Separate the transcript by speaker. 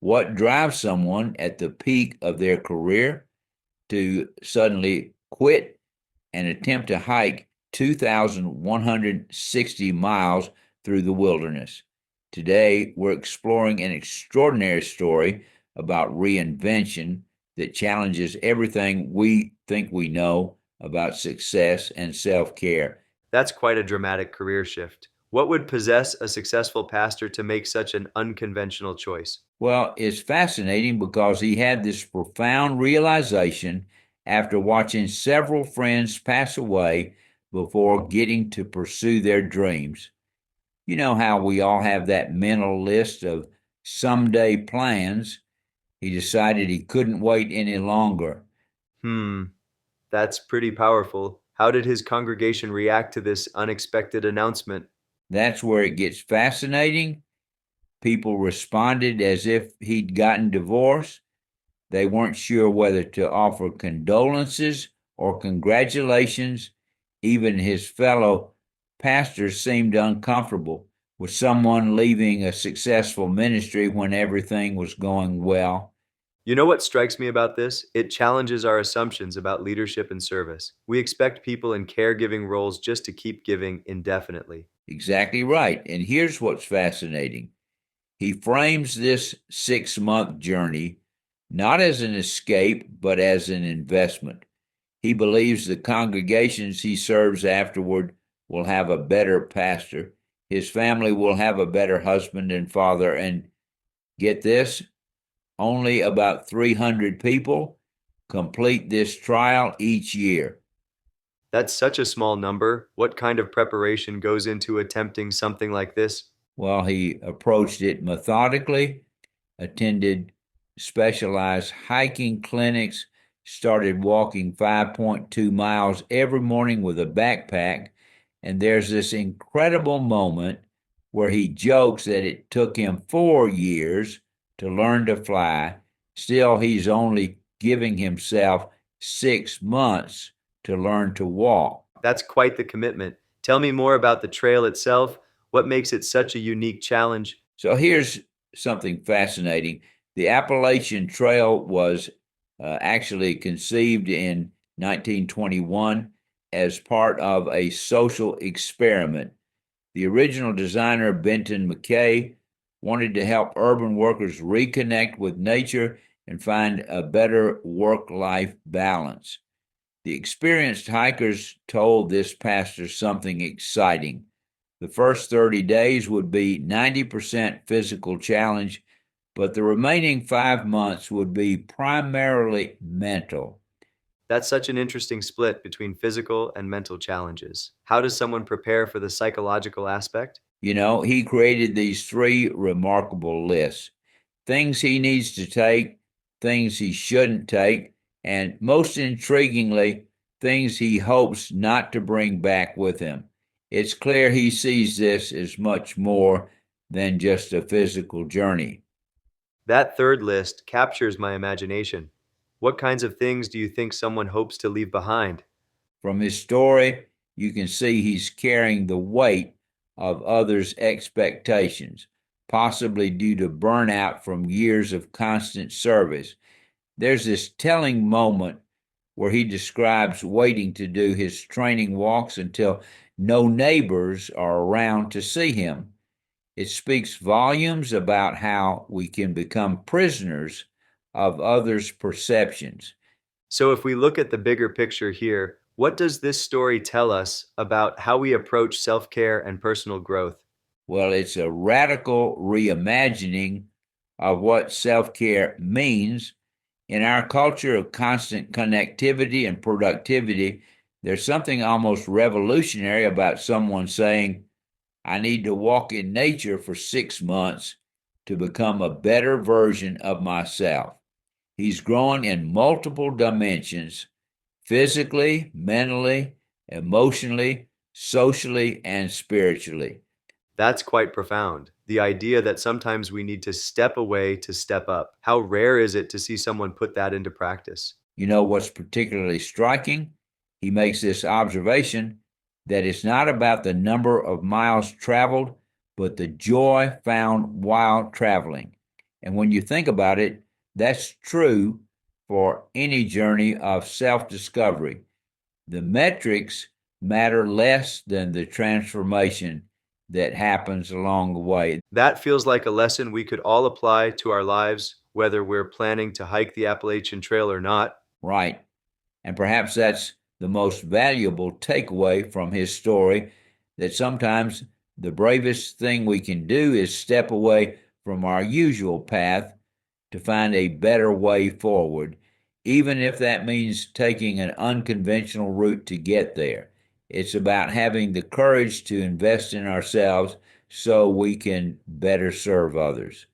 Speaker 1: What drives someone at the peak of their career to suddenly quit and attempt to hike 2,160 miles through the wilderness? Today, we're exploring an extraordinary story about reinvention that challenges everything we think we know about success and self care.
Speaker 2: That's quite a dramatic career shift. What would possess a successful pastor to make such an unconventional choice?
Speaker 1: Well, it's fascinating because he had this profound realization after watching several friends pass away before getting to pursue their dreams. You know how we all have that mental list of someday plans. He decided he couldn't wait any longer.
Speaker 2: Hmm, that's pretty powerful. How did his congregation react to this unexpected announcement?
Speaker 1: That's where it gets fascinating. People responded as if he'd gotten divorced. They weren't sure whether to offer condolences or congratulations. Even his fellow pastors seemed uncomfortable with someone leaving a successful ministry when everything was going well.
Speaker 2: You know what strikes me about this? It challenges our assumptions about leadership and service. We expect people in caregiving roles just to keep giving indefinitely.
Speaker 1: Exactly right. And here's what's fascinating. He frames this 6 month journey not as an escape, but as an investment. He believes the congregations he serves afterward will have a better pastor. His family will have a better husband and father. And get this, only about 300 people complete this trial each year.
Speaker 2: That's such a small number. What kind of preparation goes into attempting something like this?
Speaker 1: Well, he approached it methodically, attended specialized hiking clinics, started walking 5.2 miles every morning with a backpack. And there's this incredible moment where he jokes that it took him 4 years to learn to fly. Still, he's only giving himself 6 months to learn to walk.
Speaker 2: That's quite the commitment. Tell me more about the trail itself. What makes it such a unique challenge?
Speaker 1: So here's something fascinating. The Appalachian Trail was actually conceived in 1921 as part of a social experiment. The original designer, Benton McKay, wanted to help urban workers reconnect with nature and find a better work life balance. The experienced hikers told this pastor something exciting. The first 30 days would be 90% physical challenge, but the remaining 5 months would be primarily mental.
Speaker 2: That's such an interesting split between physical and mental challenges. How does someone prepare for the psychological aspect?
Speaker 1: You know, he created these three remarkable lists: things he needs to take, things he shouldn't take, and most intriguingly, things he hopes not to bring back with him. It's clear he sees this as much more than just a physical journey.
Speaker 2: That third list captures my imagination. What kinds of things do you think someone hopes to leave behind?
Speaker 1: From his story, you can see he's carrying the weight of others' expectations, possibly due to burnout from years of constant service. There's this telling moment where he describes waiting to do his training walks until no neighbors are around to see him. It speaks volumes about how we can become prisoners of others' perceptions.
Speaker 2: So, if we look at the bigger picture here, what does this story tell us about how we approach self care and personal growth?
Speaker 1: Well, it's a radical reimagining of what self care means. In our culture of constant connectivity and productivity, there's something almost revolutionary about someone saying, I need to walk in nature for 6 months to become a better version of myself. He's growing in multiple dimensions: physically, mentally, emotionally, socially, and spiritually.
Speaker 2: That's quite profound. The idea that sometimes we need to step away to step up. How rare is it to see someone put that into practice?
Speaker 1: You know what's particularly striking? He makes this observation that it's not about the number of miles traveled, but the joy found while traveling. And when you think about it, that's true for any journey of self discovery. The metrics matter less than the transformation that happens along the way.
Speaker 2: That feels like a lesson we could all apply to our lives, whether we're planning to hike the Appalachian Trail or not.
Speaker 1: Right. And perhaps that's the most valuable takeaway from his story, that sometimes the bravest thing we can do is step away from our usual path to find a better way forward, even if that means taking an unconventional route to get there. It's about having the courage to invest in ourselves so we can better serve others.